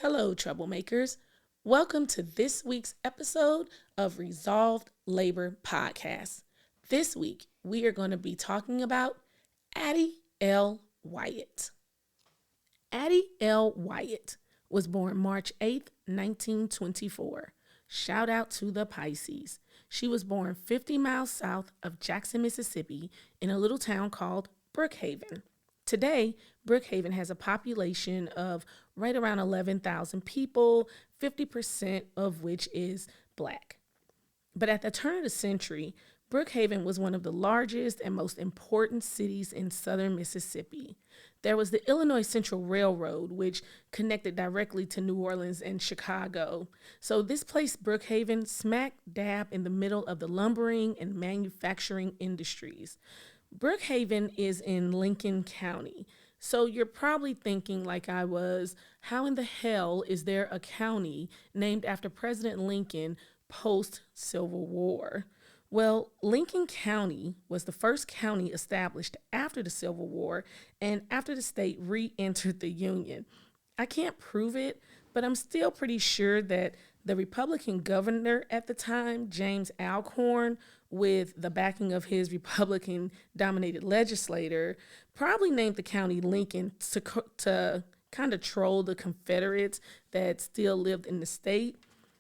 Hello, troublemakers. Welcome to this week's episode of Resolved Labor Podcast. This week, we are going to be talking about Addie L. Wyatt. Addie L. Wyatt was born March 8th, 1924. Shout out to the Pisces. She was born 50 miles south of Jackson, Mississippi, in a little town called Brookhaven. Today, Brookhaven has a population of right around 11,000 people, 50% of which is Black. But at the turn of the century, Brookhaven was one of the largest and most important cities in southern Mississippi. There was the Illinois Central Railroad, which connected directly to New Orleans and Chicago. So this placed Brookhaven smack dab in the middle of the lumbering and manufacturing industries. Brookhaven is in Lincoln County. So you're probably thinking, like I was, how in the hell is there a county named after President Lincoln post-Civil War? Well, Lincoln County was the first county established after the Civil War and after the state re-entered the Union. I can't prove it, but I'm still pretty sure that the Republican governor at the time, James Alcorn, with the backing of his Republican-dominated legislator, probably named the county Lincoln to kind of troll the Confederates that still lived in the state.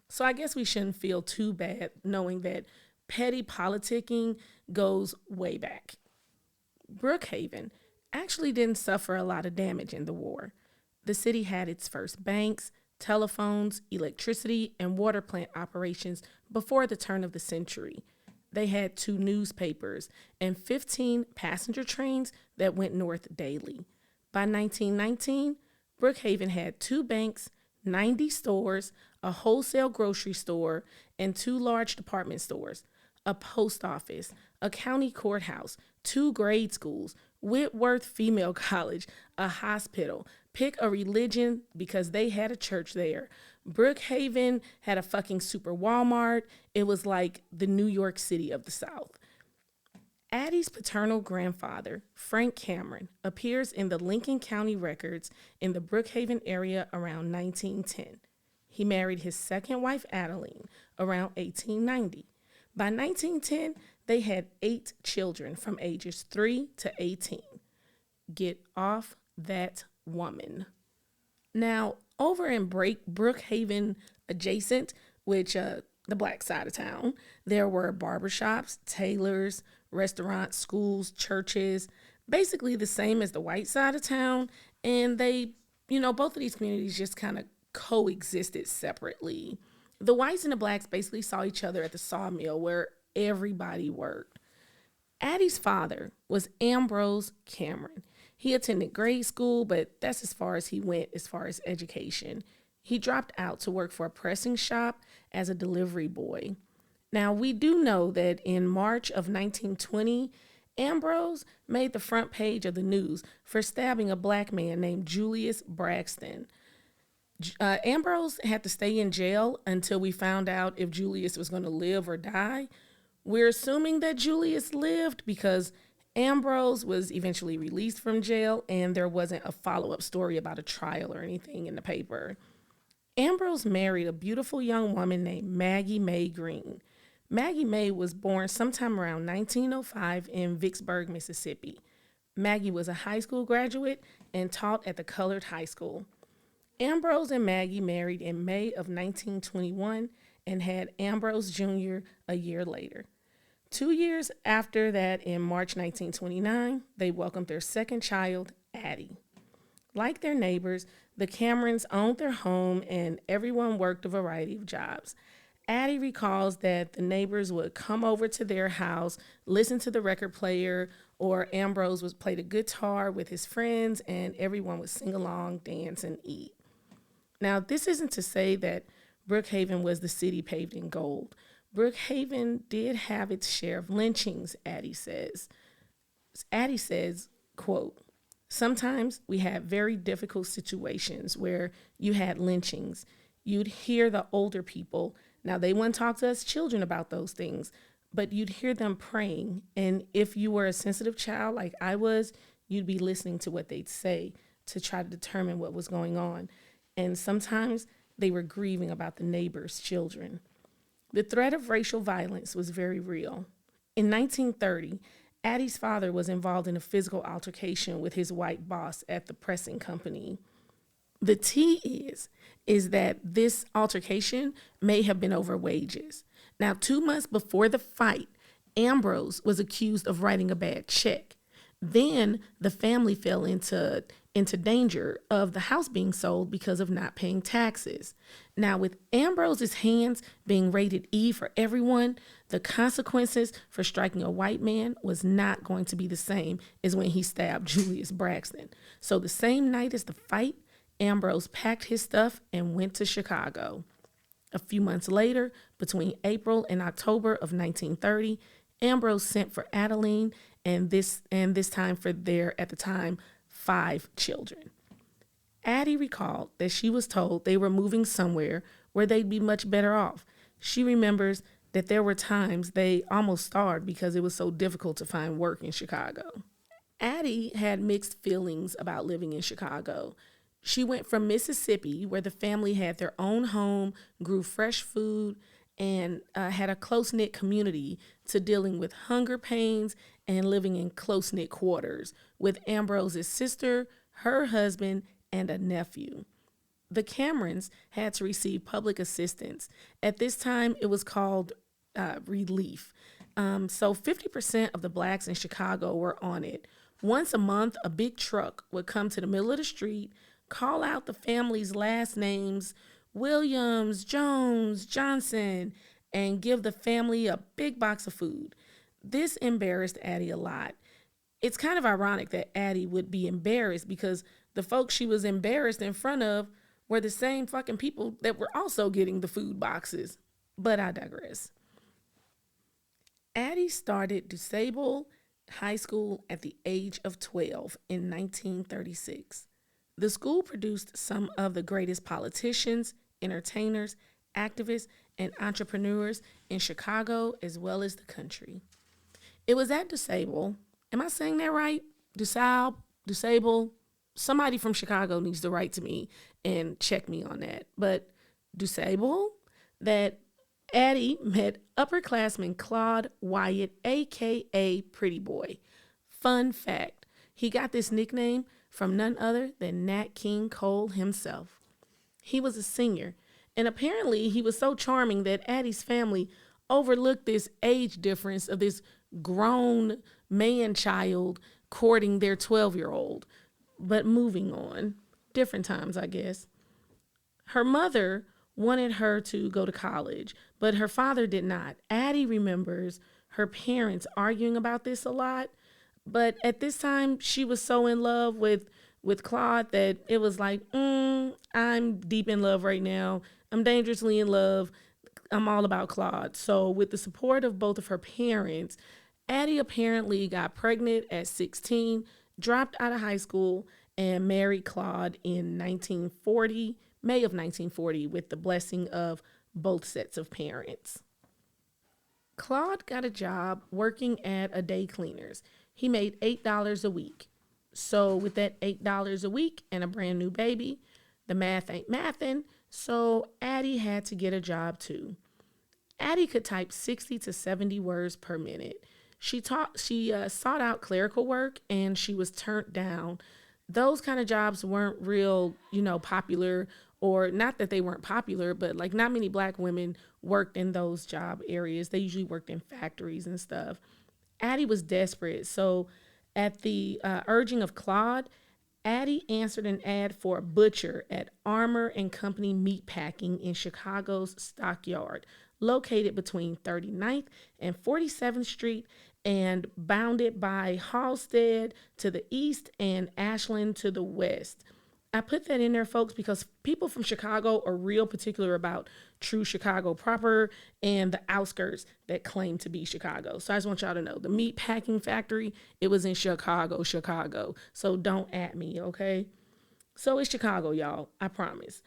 So I guess we shouldn't feel too bad knowing that petty politicking goes way back. Brookhaven actually didn't suffer a lot of damage in the war. The city had its first banks, telephones, electricity, and water plant operations before the turn of the century. They had 2 newspapers and 15 passenger trains that went north daily. By 1919, Brookhaven had 2 banks, 90 stores, a wholesale grocery store, and 2 large department stores, a post office, a county courthouse, 2 grade schools, Whitworth Female College, a hospital. Pick a religion because they had a church there. Brookhaven had a fucking super Walmart. It was like the New York City of the South. Addie's paternal grandfather, Frank Cameron, appears in the Lincoln County records in the Brookhaven area around 1910. He married his second wife, Adeline, around 1890. By 1910, they had 8 children from ages 3 to 18. Get off that woman. Now, over in Brookhaven adjacent, which the Black side of town, there were barbershops, tailors, restaurants, schools, churches, basically the same as the white side of town. And they, both of these communities just kind of coexisted separately. The whites and the Blacks basically saw each other at the sawmill where everybody worked. Addie's father was Ambrose Cameron. He attended grade school, but that's as far as he went as far as education. He dropped out to work for a pressing shop as a delivery boy. Now, we do know that in March of 1920, Ambrose made the front page of the news for stabbing a Black man named Julius Braxton. Ambrose had to stay in jail until we found out if Julius was going to live or die. We're assuming that Julius lived because Ambrose was eventually released from jail and there wasn't a follow-up story about a trial or anything in the paper. Ambrose married a beautiful young woman named Maggie Mae Green. Maggie Mae was born sometime around 1905 in Vicksburg, Mississippi. Maggie was a high school graduate and taught at the Colored High School. Ambrose and Maggie married in May of 1921 and had Ambrose Jr. a year later. 2 years after that, in March 1929, they welcomed their second child, Addie. Like their neighbors, the Camerons owned their home and everyone worked a variety of jobs. Addie recalls that the neighbors would come over to their house, listen to the record player, or Ambrose would play the guitar with his friends and everyone would sing along, dance, and eat. Now, this isn't to say that Brookhaven was the city paved in gold. Brookhaven did have its share of lynchings, Addie says. Addie says, quote, "Sometimes we had very difficult situations where you had lynchings. You'd hear the older people. Now, they wouldn't talk to us children about those things, but you'd hear them praying. And if you were a sensitive child like I was, you'd be listening to what they'd say to try to determine what was going on. and sometimes they were grieving about the neighbors' children. The threat of racial violence was very real. In 1930, Addie's father was involved in a physical altercation with his white boss at the pressing company. The tea is that this altercation may have been over wages. Now, 2 months before the fight, Ambrose was accused of writing a bad check. Then the family fell into danger of the house being sold because of not paying taxes. Now, with Ambrose's hands being rated E for everyone, the consequences for striking a white man was not going to be the same as when he stabbed Julius Braxton. So the same night as the fight, Ambrose packed his stuff and went to Chicago. A few months later, between April and October of 1930, Ambrose sent for Adeline and this time for their, at the time, 5 children. Addie recalled that she was told they were moving somewhere where they'd be much better off. She remembers that there were times they almost starved because it was so difficult to find work in Chicago. Addie had mixed feelings about living in Chicago. She went from Mississippi, where the family had their own home, grew fresh food, and had a close-knit community, to dealing with hunger pains and living in close-knit quarters with Ambrose's sister, her husband, and a nephew. The Camerons had to receive public assistance. At this time, it was called relief. So 50% of the blacks in Chicago were on it. Once a month, a big truck would come to the middle of the street, call out the family's last names, Williams, Jones, Johnson, and give the family a big box of food. This embarrassed Addie a lot. It's kind of ironic that Addie would be embarrassed because the folks she was embarrassed in front of were the same fucking people that were also getting the food boxes. But I digress. Addie started DuSable High School at the age of 12 in 1936. The school produced some of the greatest politicians, entertainers, activists, and entrepreneurs in Chicago as well as the country. It was at DuSable, am I saying that right? DuSable? Somebody from Chicago needs to write to me and check me on that. But DuSable, that Addie met upperclassman Claude Wyatt, a.k.a. Pretty Boy. Fun fact, he got this nickname from none other than Nat King Cole himself. He was a senior, and apparently he was so charming that Addie's family overlooked this age difference of this grown man-child courting their 12-year-old. But moving on, different times, I guess. Her mother wanted her to go to college, but her father did not. Addie remembers her parents arguing about this a lot, but at this time, she was so in love with Claude that it was like, I'm deep in love right now. I'm dangerously in love. I'm all about Claude. So with the support of both of her parents, Addie apparently got pregnant at 16, dropped out of high school, and married Claude in May of 1940, with the blessing of both sets of parents. Claude got a job working at a day cleaner's. He made $8 a week. So with that $8 a week and a brand new baby, the math ain't mathin', so Addie had to get a job too. Addie could type 60 to 70 words per minute. She sought out clerical work, and she was turned down. Those kind of jobs weren't real, popular, or not that they weren't popular, but like not many black women worked in those job areas. They usually worked in factories and stuff. Addie was desperate, so at the urging of Claude, Addie answered an ad for a butcher at Armour and Company Meatpacking in Chicago's Stockyard, located between 39th and 47th Street and bounded by Halstead to the east and Ashland to the west. I put that in there, folks, because people from Chicago are real particular about true Chicago proper and the outskirts that claim to be Chicago. So I just want y'all to know, the meat packing factory, it was in Chicago. So don't at me, okay? So it's Chicago, y'all, I promise.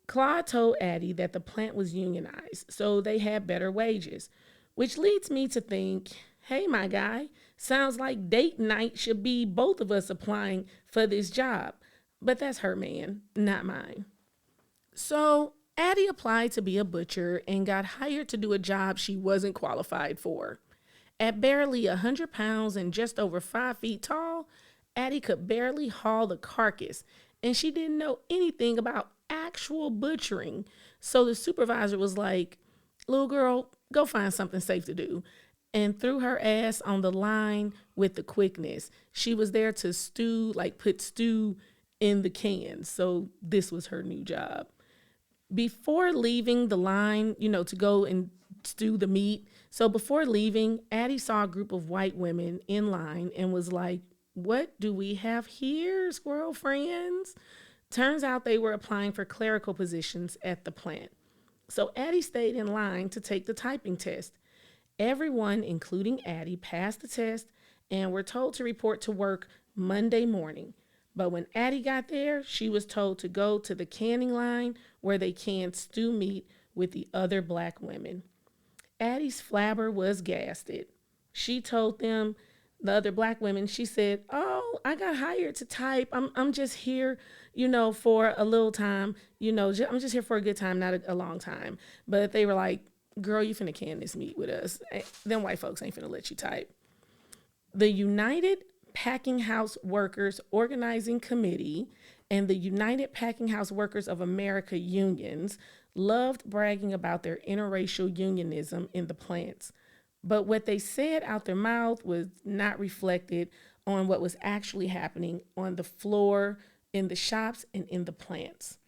Claude told Addie that the plant was unionized, so they had better wages, which leads me to think, hey, my guy, sounds like date night should be both of us applying for this job. But that's her man, not mine. So Addie applied to be a butcher and got hired to do a job she wasn't qualified for. At barely 100 pounds and just over 5 feet tall, Addie could barely haul the carcass, and she didn't know anything about actual butchering. So the supervisor was like, "Little girl, go find something safe to do," and threw her ass on the line with the quickness. She was there to stew, like put stew in the cans. So this was her new job. Before leaving the line, to go and stew the meat. So before leaving, Addie saw a group of white women in line and was like, "What do we have here, squirrel friends?" Turns out they were applying for clerical positions at the plant. So Addie stayed in line to take the typing test. Everyone, including Addie, passed the test and were told to report to work Monday morning. But when Addie got there, she was told to go to the canning line where they canned stew meat with the other black women. Addie's flabber was gasted. She told them, the other black women, she said, "Oh, I got hired to type. I'm just here, for a little time. I'm just here for a good time, not a long time." But they were like, "Girl, you finna can this meat with us. Them white folks ain't finna let you type." The United Packing House Workers Organizing Committee and the United Packing House Workers of America unions loved bragging about their interracial unionism in the plants. But what they said out their mouth was not reflected on what was actually happening on the floor, in the shops, and in the plants.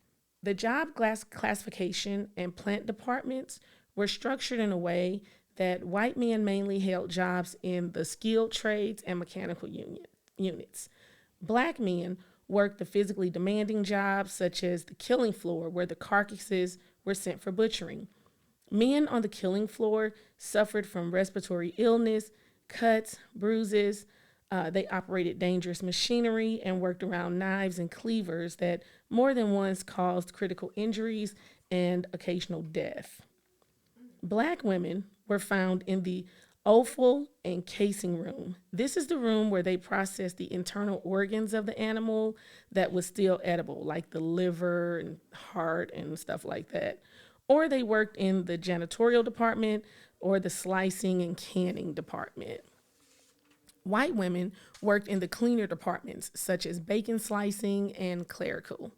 The job classification and plant departments were structured in a way that white men mainly held jobs in the skilled trades and mechanical units. Black men worked the physically demanding jobs such as the killing floor, where the carcasses were sent for butchering. Men on the killing floor suffered from respiratory illness, cuts, bruises. They operated dangerous machinery and worked around knives and cleavers that more than once caused critical injuries and occasional death. Black women were found in the offal and casing room. This is the room where they processed the internal organs of the animal that was still edible, like the liver and heart and stuff like that. Or they worked in the janitorial department or the slicing and canning department. White women worked in the cleaner departments, such as bacon slicing and clerical.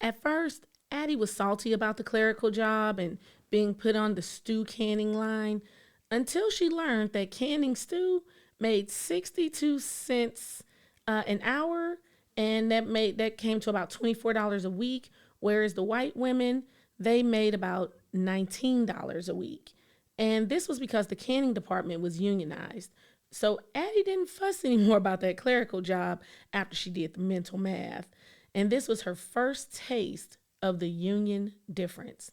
At first, Addie was salty about the clerical job and being put on the stew canning line until she learned that canning stew made 62 cents an hour, and that came to about $24 a week, whereas the white women, they made about $19 a week. And this was because the canning department was unionized. So Addie didn't fuss anymore about that clerical job after she did the mental math. And this was her first taste of the union difference.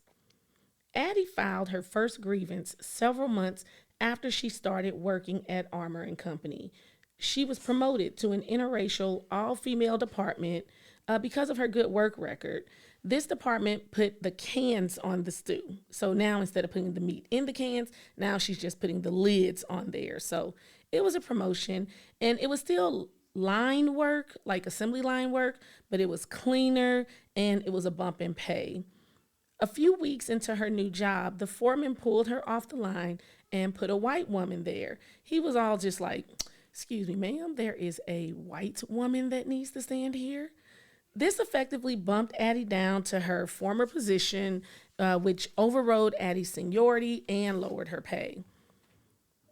Addie filed her first grievance several months after she started working at Armour and Company. She was promoted to an interracial, all-female department because of her good work record. This department put the cans on the stew. So now instead of putting the meat in the cans, now she's just putting the lids on there. So it was a promotion, and it was still line work, like assembly line work, but it was cleaner and it was a bump in pay. A few weeks into her new job, the foreman pulled her off the line and put a white woman there. He was all just like, "Excuse me, ma'am, there is a white woman that needs to stand here." This effectively bumped Addie down to her former position, which overrode Addie's seniority and lowered her pay.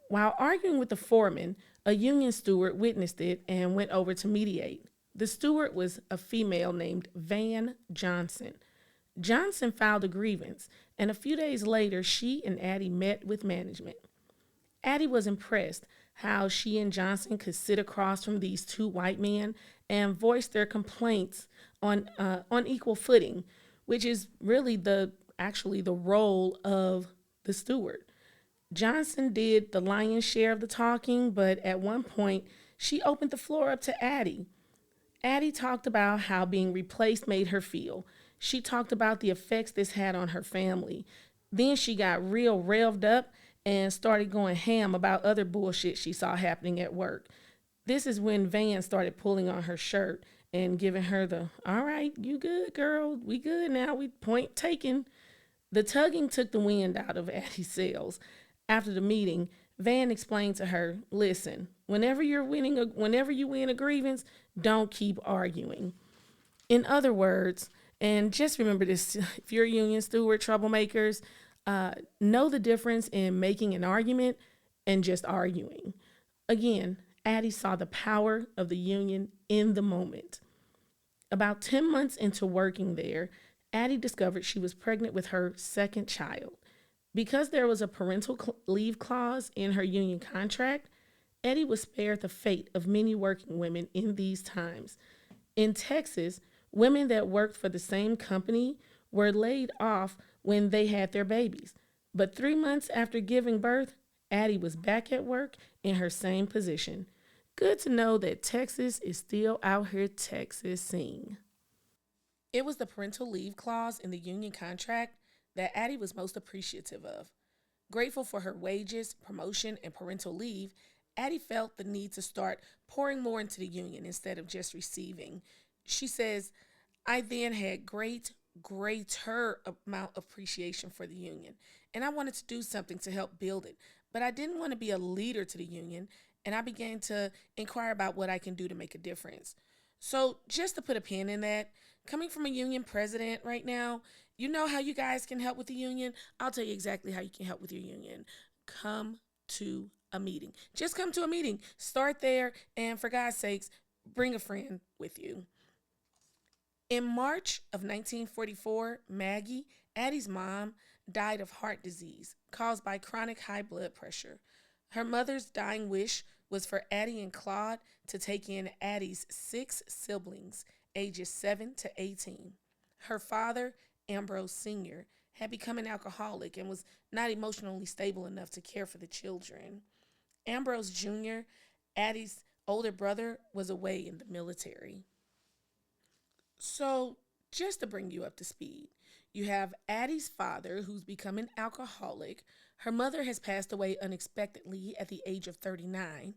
While arguing with the foreman, a union steward witnessed it and went over to mediate. The steward was a female named Van Johnson. Johnson filed a grievance, and a few days later, she and Addie met with management. Addie was impressed how she and Johnson could sit across from these two white men and voice their complaints on equal footing, which is really the role of the steward. Johnson did the lion's share of the talking, but at one point, she opened the floor up to Addie. Addie talked about how being replaced made her feel. She talked about the effects this had on her family. Then she got real revved up and started going ham about other bullshit she saw happening at work. This is when Van started pulling on her shirt and giving her the, all right, you good, girl. We good now. We point taken. The tugging took the wind out of Addie's sails. After the meeting, Van explained to her, listen, whenever you win a grievance, don't keep arguing. In other words, and just remember this, if you're a union steward, troublemakers, know the difference in making an argument and just arguing. Again, Addie saw the power of the union in the moment. About 10 months into working there, Addie discovered she was pregnant with her second child. Because there was a parental leave clause in her union contract, Addie was spared the fate of many working women in these times. In Texas, women that worked for the same company were laid off when they had their babies. But 3 months after giving birth, Addie was back at work in her same position. Good to know that Texas is still out here Texasing. It was the parental leave clause in the union contract that Addie was most appreciative of. Grateful for her wages, promotion, and parental leave, Addie felt the need to start pouring more into the union instead of just receiving. She says, I then had greater amount of appreciation for the union, and I wanted to do something to help build it, but I didn't want to be a leader to the union, and I began to inquire about what I can do to make a difference. So, just to put a pin in that, coming from a union president right now, you know how you guys can help with the union? I'll tell you exactly how you can help with your union. Come to a meeting. Just come to a meeting. Start there, and for God's sakes, bring a friend with you. In March of 1944, Maggie, Addie's mom, died of heart disease caused by chronic high blood pressure. Her mother's dying wish was for Addie and Claude to take in Addie's 6 siblings, ages 7 to 18. Her father, Ambrose Sr., had become an alcoholic and was not emotionally stable enough to care for the children. Ambrose Jr., Addie's older brother, was away in the military. So, just to bring you up to speed, you have Addie's father, who's become an alcoholic. Her mother has passed away unexpectedly at the age of 39.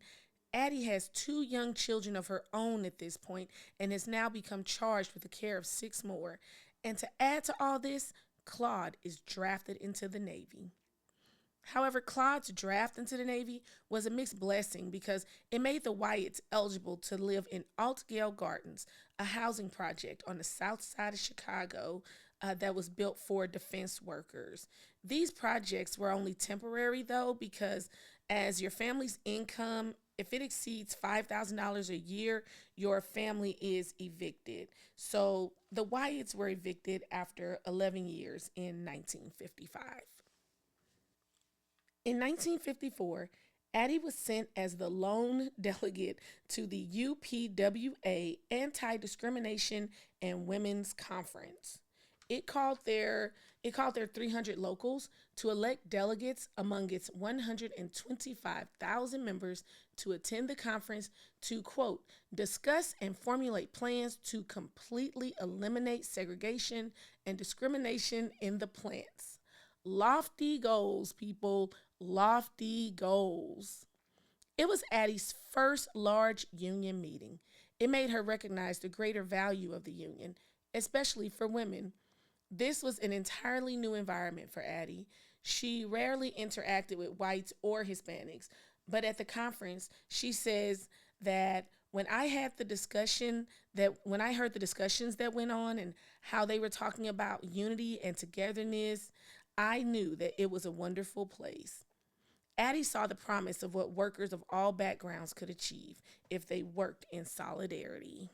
Addie has 2 young children of her own at this point and has now become charged with the care of 6 more. And to add to all this, Claude is drafted into the Navy. However, Claude's draft into the Navy was a mixed blessing because it made the Wyatts eligible to live in Altgale Gardens, a housing project on the south side of Chicago that was built for defense workers. These projects were only temporary, though, because as your family's income, if it exceeds $5,000 a year, your family is evicted. So the Wyatts were evicted after 11 years in 1955. In 1954, Addie was sent as the lone delegate to the UPWA Anti Discrimination and Women's Conference. It called their 300 locals to elect delegates among its 125,000 members to attend the conference to, quote, discuss and formulate plans to completely eliminate segregation and discrimination in the plants. Lofty goals, people, lofty goals. It was Addie's first large union meeting. It made her recognize the greater value of the union, especially for women. This was an entirely new environment for Addie. She rarely interacted with whites or Hispanics, but at the conference, she says that when I heard the discussions that went on and how they were talking about unity and togetherness, I knew that it was a wonderful place. Addie saw the promise of what workers of all backgrounds could achieve if they worked in solidarity.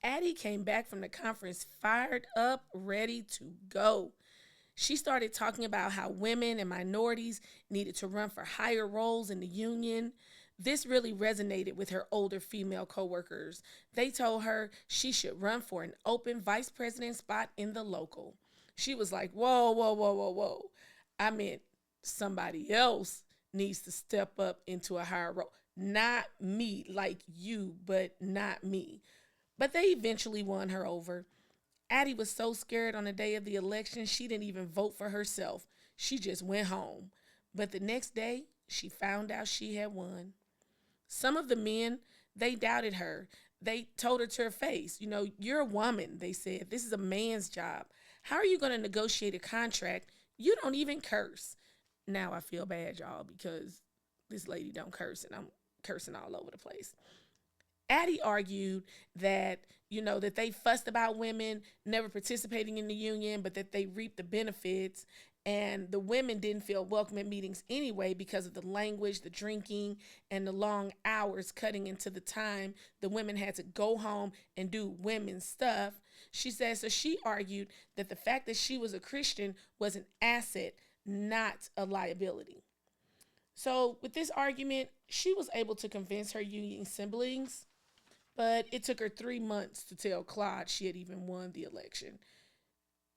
Addie came back from the conference fired up, ready to go. She started talking about how women and minorities needed to run for higher roles in the union. This really resonated with her older female coworkers. They told her she should run for an open vice president spot in the local. She was like, whoa, whoa, whoa, whoa, whoa. I meant somebody else needs to step up into a higher role. Not me, like you, but not me. But they eventually won her over. Addie was so scared on the day of the election, she didn't even vote for herself. She just went home. But the next day, she found out she had won. Some of the men They doubted her. They told her to her face, you're a woman, they said. This is a man's job. How are you going to negotiate a contract? You don't even curse. Now I feel bad, y'all, because this lady don't curse and I'm cursing all over the place. Addie argued that, that they fussed about women never participating in the union, but that they reaped the benefits. And the women didn't feel welcome at meetings anyway because of the language, the drinking, and the long hours cutting into the time the women had to go home and do women's stuff. She said, so she argued that the fact that she was a Christian was an asset, not a liability. So with this argument, she was able to convince her union siblings, but it took her 3 months to tell Claude she had even won the election.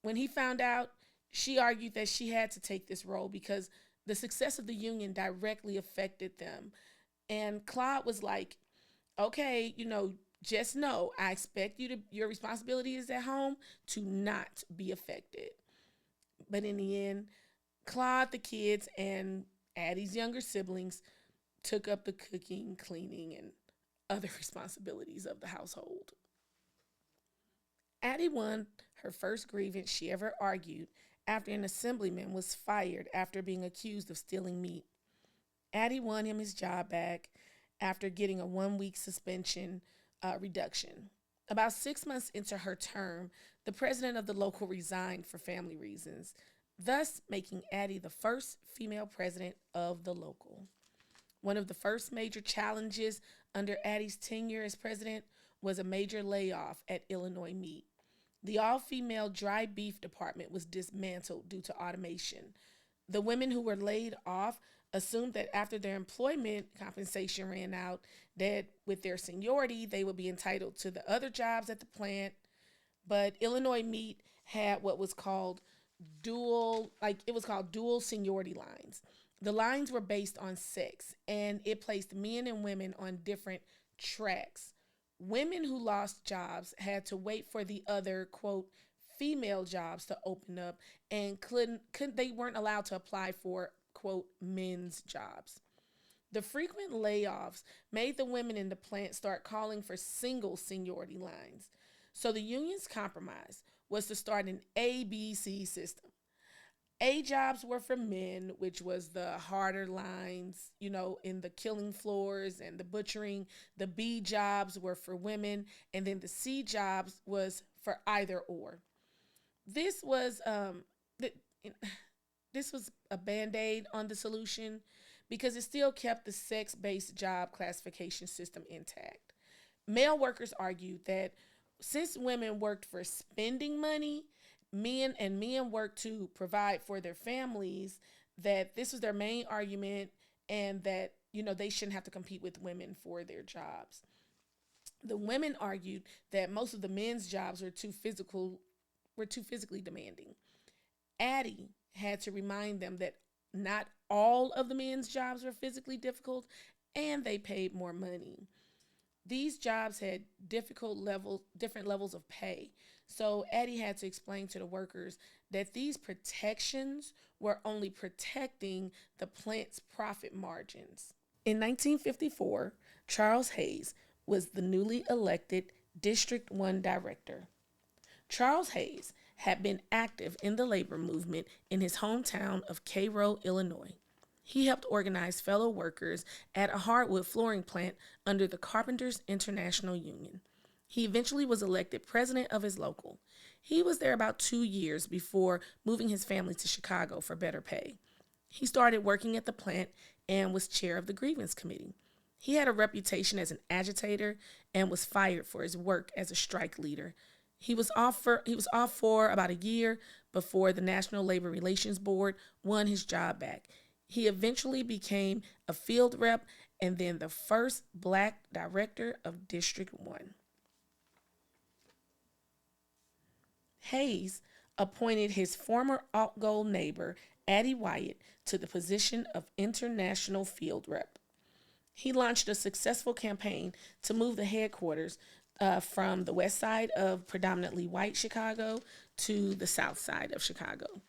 When he found out, she argued that she had to take this role because the success of the union directly affected them. And Claude was like, okay, just know I expect your responsibility is at home to not be affected. But in the end, Claude, the kids, and Addie's younger siblings took up the cooking, cleaning, and other responsibilities of the household. Addie won her first grievance she ever argued after an assemblyman was fired after being accused of stealing meat. Addie won him his job back after getting a 1-week suspension reduction. About 6 months into her term, the president of the local resigned for family reasons, thus making Addie the first female president of the local. One of the first major challenges under Addie's tenure as president was a major layoff at Illinois Meat. The all-female dry beef department was dismantled due to automation. The women who were laid off assumed that after their employment compensation ran out, that with their seniority, they would be entitled to the other jobs at the plant. But Illinois Meat had what was called dual seniority lines. The lines were based on sex, and it placed men and women on different tracks. Women who lost jobs had to wait for the other, quote, female jobs to open up, and they weren't allowed to apply for, quote, men's jobs. The frequent layoffs made the women in the plant start calling for single seniority lines. So the union's compromise was to start an ABC system. A jobs were for men, which was the harder lines, in the killing floors and the butchering. The B jobs were for women, and then the C jobs was for either or. This was this was a band-aid on the solution because it still kept the sex-based job classification system intact. Male workers argued that since women worked for spending money, men worked to provide for their families, that this was their main argument, and that they shouldn't have to compete with women for their jobs. The women argued that most of the men's jobs were too physically demanding. Addie had to remind them that not all of the men's jobs were physically difficult, and they paid more money. These jobs had different levels of pay. So Addie had to explain to the workers that these protections were only protecting the plant's profit margins. In 1954, Charles Hayes was the newly elected District 1 director. Charles Hayes had been active in the labor movement in his hometown of Cairo, Illinois. He helped organize fellow workers at a hardwood flooring plant under the Carpenters International Union. He eventually was elected president of his local. He was there about 2 years before moving his family to Chicago for better pay. He started working at the plant and was chair of the grievance committee. He had a reputation as an agitator and was fired for his work as a strike leader. He was off for about a year before the National Labor Relations Board won his job back. He eventually became a field rep and then the first Black director of District 1. Hayes appointed his former alt-goal neighbor, Addie Wyatt, to the position of international field rep. He launched a successful campaign to move the headquarters from the west side of predominantly white Chicago to the south side of Chicago.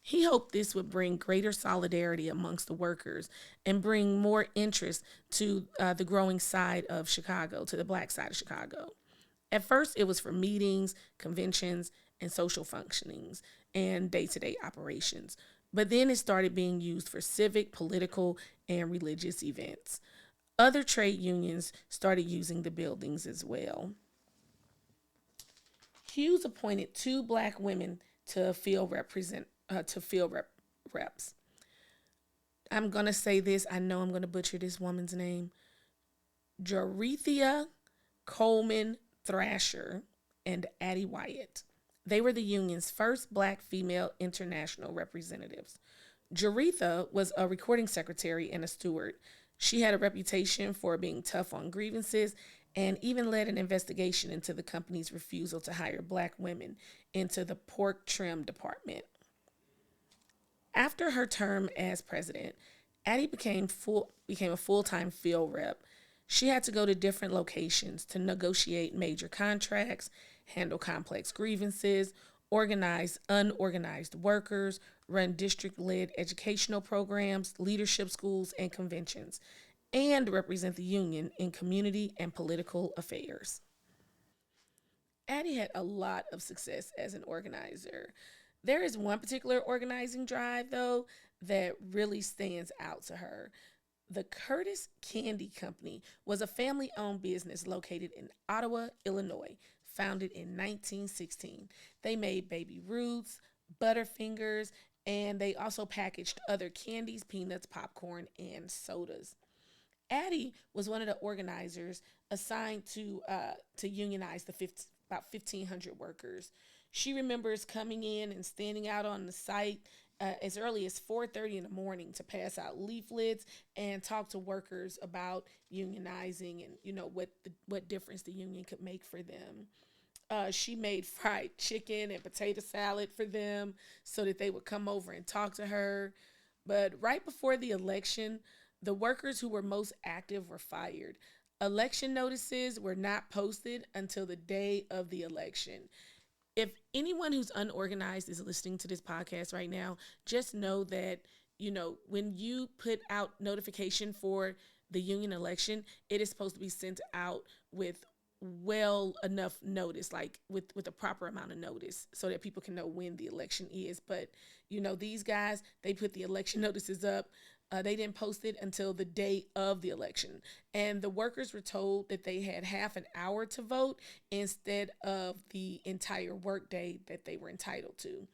He hoped this would bring greater solidarity amongst the workers and bring more interest to the growing side of Chicago, to the black side of Chicago. At first, it was for meetings, conventions, and social functionings and day to day operations. But then it started being used for civic, political, and religious events. Other trade unions started using the buildings as well. Hughes appointed two black women to field reps. I'm gonna say this. I know I'm gonna butcher this woman's name. Jorethia Coleman Thrasher and Addie Wyatt. They were the union's first black female international representatives. Jaretha was a recording secretary and a steward. She had a reputation for being tough on grievances and even led an investigation into the company's refusal to hire black women into the pork trim department. After her term as president, Addie became a full-time field rep. She had to go to different locations to negotiate major contracts, handle complex grievances, organize unorganized workers, run district-led educational programs, leadership schools, and conventions, and represent the union in community and political affairs. Addie had a lot of success as an organizer. There is one particular organizing drive, though, that really stands out to her. The Curtis Candy Company was a family owned business located in Ottawa, Illinois, founded in 1916. They made baby Ruths, Butterfingers, and they also packaged other candies, peanuts, popcorn, and sodas. Addie was one of the organizers assigned to unionize about 1,500 workers. She remembers coming in and standing out on the site as early as 4:30 in the morning to pass out leaflets and talk to workers about unionizing and what difference the union could make for them. She made fried chicken and potato salad for them so that they would come over and talk to her. But right before the election, the workers who were most active were fired. Election notices were not posted until the day of the election. If anyone who's unorganized is listening to this podcast right now, just know that, when you put out notification for the union election, it is supposed to be sent out with well enough notice, like with a proper amount of notice so that people can know when the election is. But these guys, they put the election notices up. They didn't post it until the day of the election. And the workers were told that they had half an hour to vote instead of the entire workday that they were entitled to.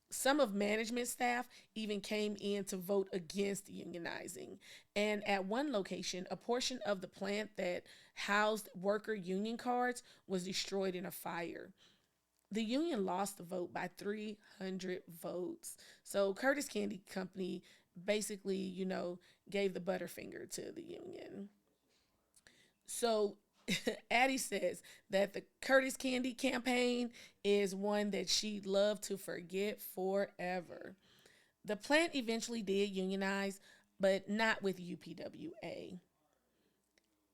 Some of management staff even came in to vote against unionizing. And at one location, a portion of the plant that housed worker union cards was destroyed in a fire. The union lost the vote by 300 votes. So Curtis Candy Company basically, gave the butterfinger to the union. So Addie says that the Curtis Candy campaign is one that she'd love to forget forever. The plant eventually did unionize, but not with UPWA.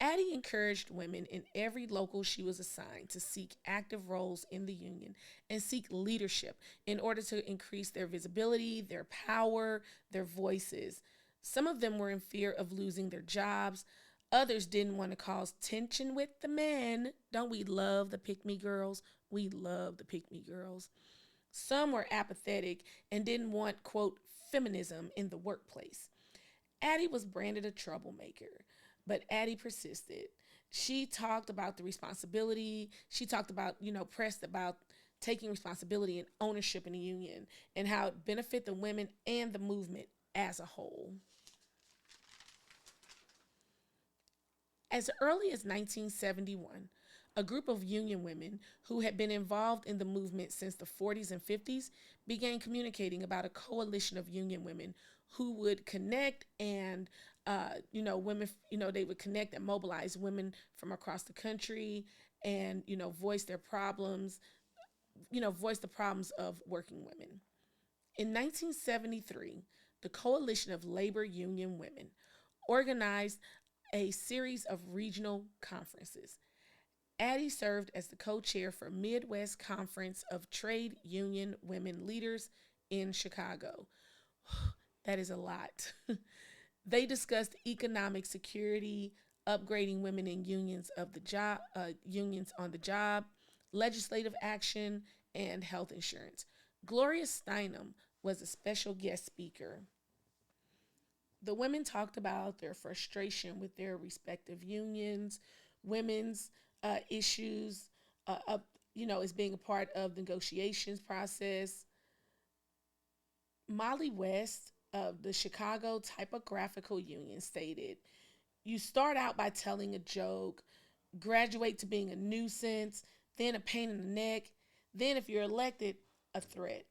Addie encouraged women in every local she was assigned to seek active roles in the union and seek leadership in order to increase their visibility, their power, their voices. Some of them were in fear of losing their jobs. Others didn't want to cause tension with the men. Don't we love the pick me girls? We love the pick me girls. Some were apathetic and didn't want, quote, feminism in the workplace. Addie was branded a troublemaker, but Addie persisted. She talked about the responsibility. She talked about, pressed about taking responsibility and ownership in the union and how it benefit the women and the movement as a whole. As early as 1971, a group of union women who had been involved in the movement since the 40s and 50s began communicating about a coalition of union women who would connect and, women, they would connect and mobilize women from across the country and, voice their problems, voice the problems of working women. In 1973, the Coalition of Labor Union Women organized a series of regional conferences. Addie served as the co-chair for Midwest Conference of Trade Union Women Leaders in Chicago. That is a lot. They discussed economic security, upgrading women in unions on the job, legislative action, and health insurance. Gloria Steinem was a special guest speaker. The women talked about their frustration with their respective unions, women's issues, as being a part of the negotiations process. Molly West of the Chicago Typographical Union stated, "You start out by telling a joke, graduate to being a nuisance, then a pain in the neck, then, if you're elected, a threat."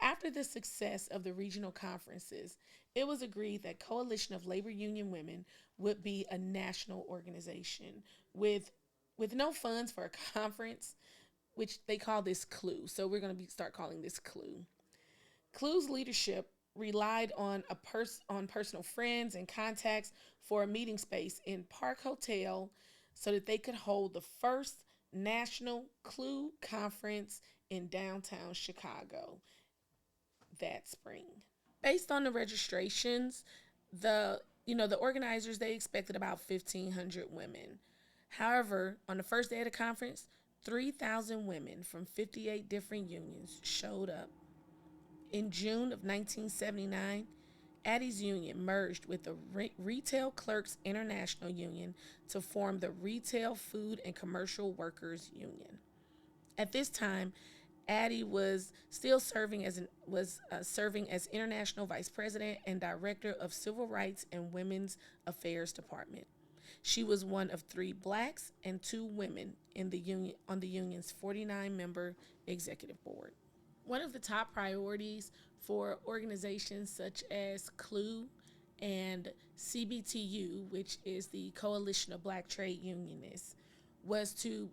After the success of the regional conferences, it was agreed that Coalition of Labor Union Women would be a national organization with no funds for a conference, which they call this CLUE. So we're going to start calling this CLUE. CLUE's leadership relied on personal friends and contacts for a meeting space in Park Hotel so that they could hold the first national CLUE conference in downtown Chicago that spring. Based on the registrations, the organizers, they expected about 1,500 women. However, on the first day of the conference, 3,000 women from 58 different unions showed up. In June of 1979, Addie's union merged with the Retail Clerks International Union to form the Retail Food and Commercial Workers Union. At this time, Addie was still serving as international vice president and director of Civil Rights and Women's Affairs Department. She was one of 3 blacks and 2 women in the union on the union's 49-member executive board. One of the top priorities for organizations such as CLUE and CBTU, which is the Coalition of Black Trade Unionists, was to,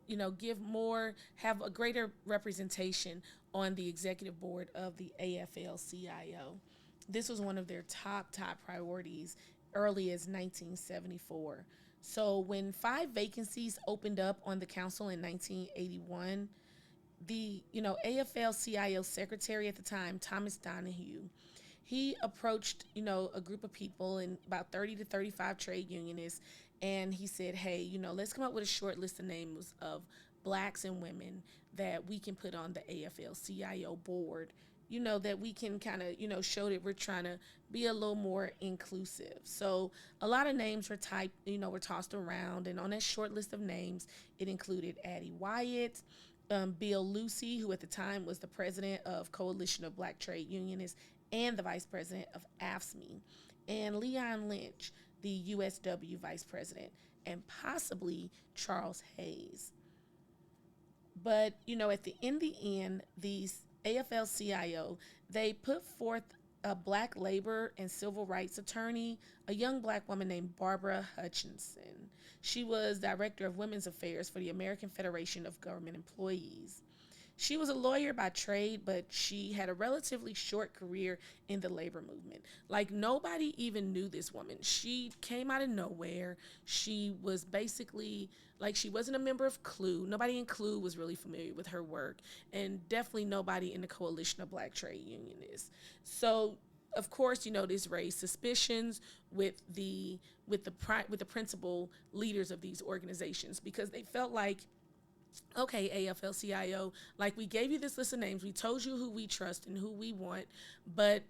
have a greater representation on the executive board of the AFL-CIO. This was one of their top priorities early as 1974. So when 5 vacancies opened up on the council in 1981, the AFL-CIO secretary at the time, Thomas Donahue, he approached a group of people and about 30 to 35 trade unionists, and he said, hey, let's come up with a short list of names of blacks and women that we can put on the AFL-CIO board, that we can kind of show that we're trying to be a little more inclusive. So a lot of names were were tossed around, and on that short list of names, it included Addie Wyatt, Bill Lucy, who at the time was the president of Coalition of Black Trade Unionists and the vice president of AFSCME, and Leon Lynch, the USW vice president, and possibly Charles Hayes. But, in the end, these AFL-CIO, they put forth a black labor and civil rights attorney, a young black woman named Barbara Hutchinson. She was director of women's affairs for the American Federation of Government Employees. She was a lawyer by trade, but she had a relatively short career in the labor movement. Like, nobody even knew this woman. She came out of nowhere. She was basically, she wasn't a member of CLUE. Nobody in CLUE was really familiar with her work, and definitely nobody in the Coalition of Black Trade Unionists. So, of course, this raised suspicions with the principal leaders of these organizations, because they felt like, okay, AFL-CIO, we gave you this list of names, we told you who we trust and who we want, but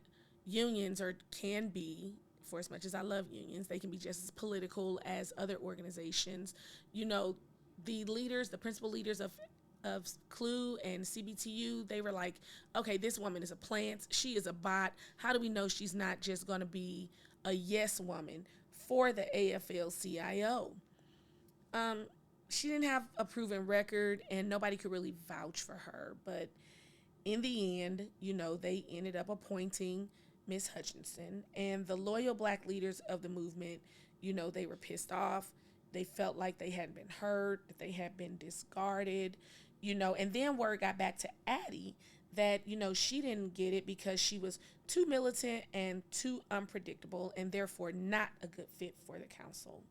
unions can be, for as much as I love unions, they can be just as political as other organizations. The principal leaders of CLUE and CBTU, they were like, okay, this woman is a plant, she is a bot. How do we know she's not just going to be a yes woman for the AFL-CIO? She didn't have a proven record, and nobody could really vouch for her. But in the end, they ended up appointing Miss Hutchinson, and the loyal black leaders of the movement, they were pissed off. They felt like they hadn't been heard, that they had been discarded, and then word got back to Addie that, she didn't get it because she was too militant and too unpredictable, and therefore not a good fit for the council.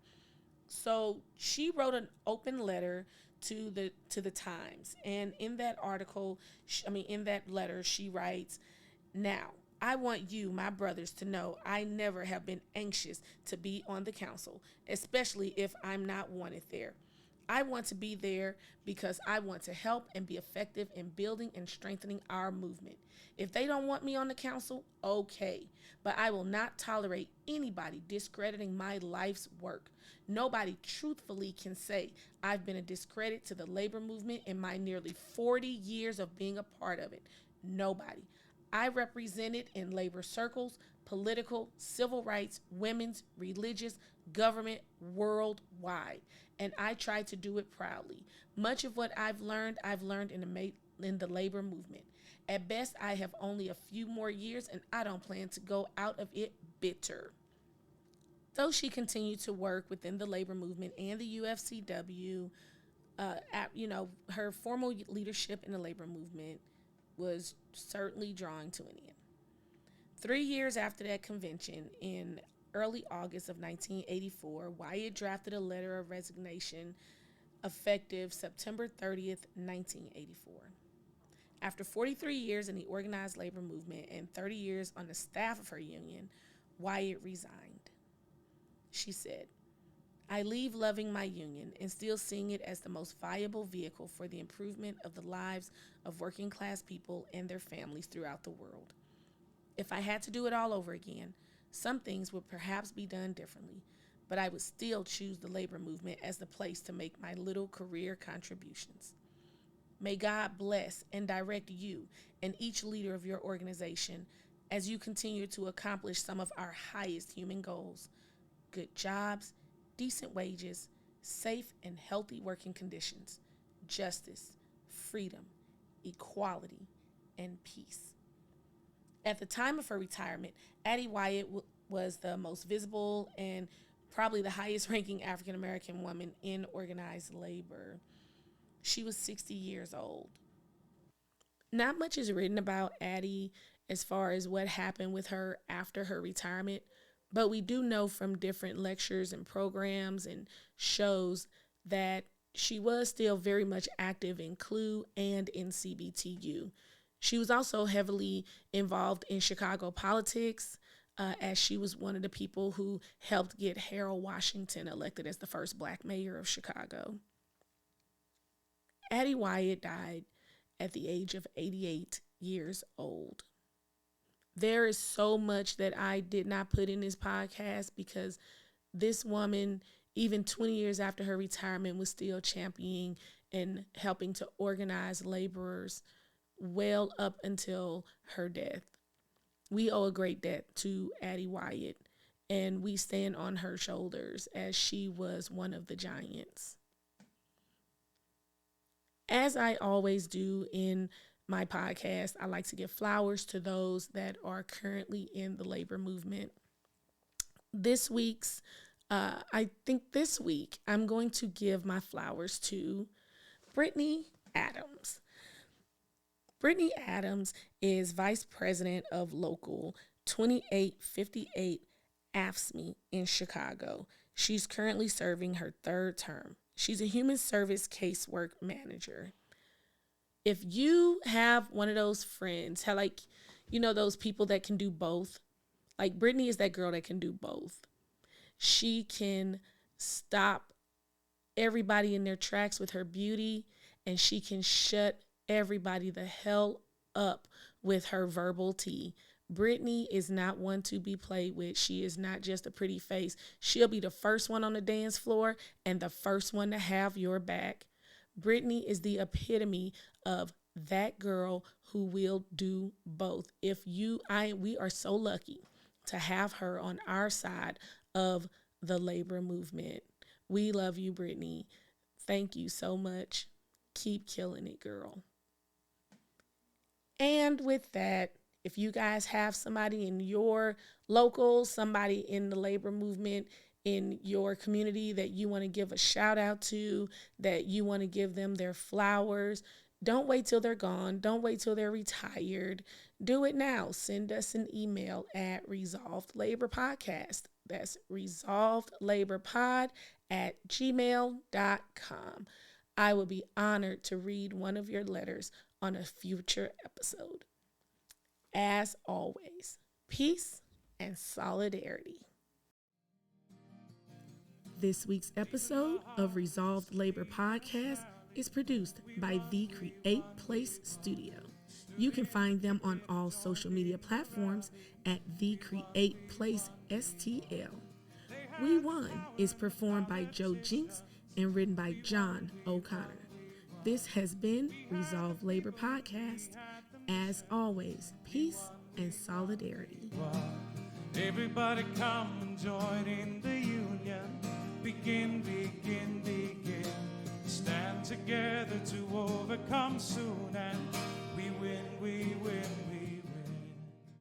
So she wrote an open letter to the Times, and in that letter, she writes, Now, I want you, my brothers, to know I never have been anxious to be on the council, especially if I'm not wanted there. I want to be there because I want to help and be effective in building and strengthening our movement. If they don't want me on the council, okay, but I will not tolerate anybody discrediting my life's work. Nobody truthfully can say I've been a discredit to the labor movement in my nearly 40 years of being a part of it. Nobody. I represented in labor circles, political, civil rights, women's, religious, government, worldwide. And I try to do it proudly. Much of what I've learned in the labor movement. At best, I have only a few more years, and I don't plan to go out of it bitter. Though she continued to work within the labor movement and the UFCW, her formal leadership in the labor movement was certainly drawing to an end. 3 years after that convention, in early August of 1984, Wyatt drafted a letter of resignation effective September 30th, 1984. After 43 years in the organized labor movement and 30 years on the staff of her union, Wyatt resigned. She said, I leave loving my union and still seeing it as the most viable vehicle for the improvement of the lives of working class people and their families throughout the world. If I had to do it all over again, some things would perhaps be done differently, but I would still choose the labor movement as the place to make my little career contributions. May God bless and direct you and each leader of your organization as you continue to accomplish some of our highest human goals: good jobs, decent wages, safe and healthy working conditions, justice, freedom, equality, and peace. At the time of her retirement, Addie Wyatt was the most visible and probably the highest ranking African American woman in organized labor. She was 60 years old. Not much is written about Addie as far as what happened with her after her retirement, but we do know from different lectures and programs and shows that she was still very much active in CLUE and in CBTU. She was also heavily involved in Chicago politics, as she was one of the people who helped get Harold Washington elected as the first black mayor of Chicago. Addie Wyatt died at the age of 88 years old. There is so much that I did not put in this podcast because this woman, even 20 years after her retirement, was still championing and helping to organize laborers well up until her death. We owe a great debt to Addie Wyatt, and we stand on her shoulders as she was one of the giants. As I always do in my podcast, I like to give flowers to those that are currently in the labor movement. This week, I'm going to give my flowers to Brittany Adams. Brittany Adams is Vice President of Local 2858 AFSCME in Chicago. She's currently serving her third term. She's a human service casework manager. If you have one of those friends, those people that can do both, like Brittany is that girl that can do both. She can stop everybody in their tracks with her beauty, and she can shut everybody the hell up with her verbal tea. Brittany is not one to be played with. She is not just a pretty face. She'll be the first one on the dance floor and the first one to have your back. Brittany is the epitome of that girl who will do both. We are so lucky to have her on our side of the labor movement. We love you, Brittany. Thank you so much. Keep killing it, girl. And with that, if you guys have somebody in your local, somebody in the labor movement in your community that you want to give a shout out to, that you want to give them their flowers, don't wait till they're gone. Don't wait till they're retired. Do it now. Send us an email at resolvedlaborpodcast. That's resolvedlaborpod@gmail.com. I will be honored to read one of your letters on a future episode. As always, peace and solidarity. This week's episode of Resolved Labor Podcast is produced by The Create Place Studio. You can find them on all social media platforms at The Create Place STL. We Won is performed by Joe Jinks and written by John O'Connor. This has been Resolved Labor Podcast. As always, peace and solidarity. Everybody come and join in the union. Begin. Stand together to overcome soon.